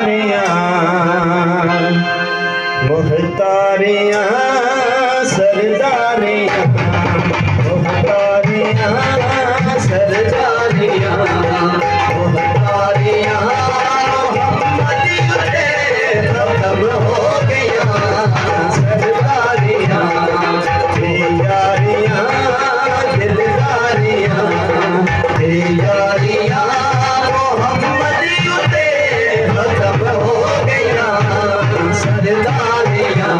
मुख्तारियाँ सरदारियाँ, मुख्तारियाँ सरदारियाँ, मुख्तारियाँ मोहम्मदियत खत्म हो गया। सरदारियाँ यारियाँ दिलदारियाँ, यारियाँ मोहम्मदियत खत्म हो गया। सरदारियाँ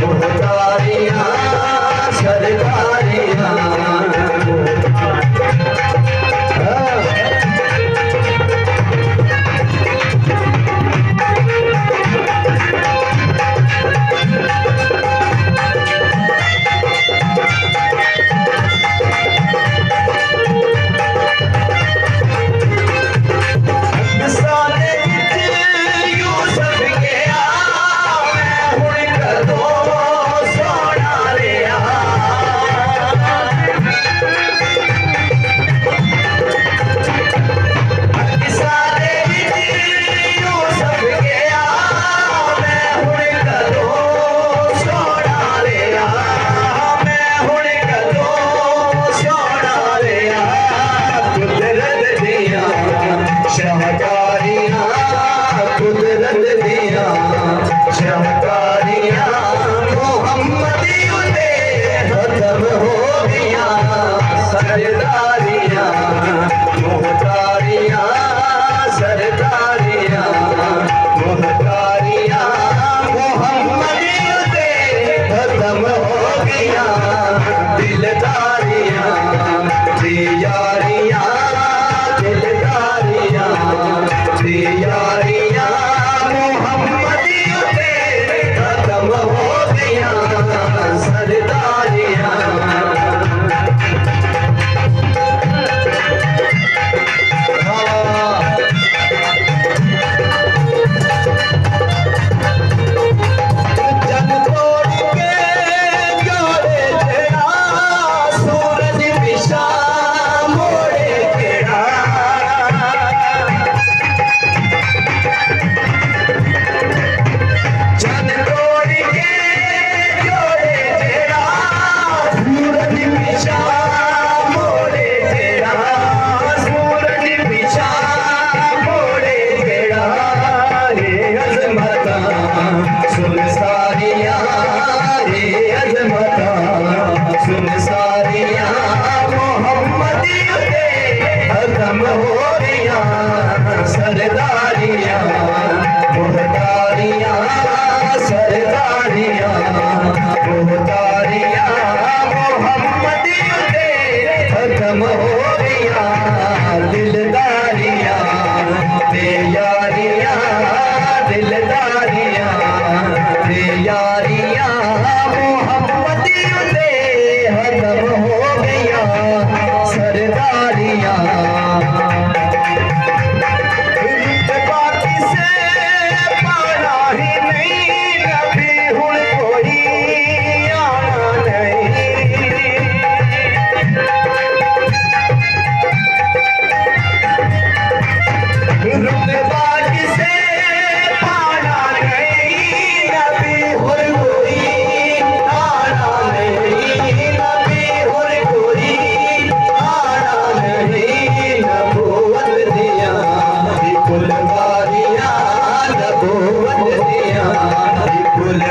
मुख्तारियाँ सरदारियाँ। शाहकारियाँ मोहम्मदियत खत्म हो गया। सरदारियाँ मुख्तारियाँ सरदारियाँ, मुख्तारियाँ मोहम्मदियत खत्म हो गया। दिलदारियाँ यारियाँ दिलदारियाँ यारियाँ मोहम्मदियत खत्म हो गया। सरदारियाँ सुन सारियाँ रे अज़मता, सुन सारियाँ मोहम्मदियत खत्म हो गया। सरदारियाँ मुख्तारियाँ सरदारियाँ, मुख्तारियाँ मोहम्मदियत खत्म हो गया। दिलदारियाँ यारियाँ दिलदारियाँ यारियाँ मोहम्मदियत खत्म हो गया। सरदारियाँ बाकी से पाना ही नहीं, कभी हुण कोई आना नहीं। बाकी से पाना नहीं, नबी हुर कोई आना नहीं, नबी हुर कोई आना नहीं। नबूवत दिया कुल बारियाँ, नबूवत दिया कुल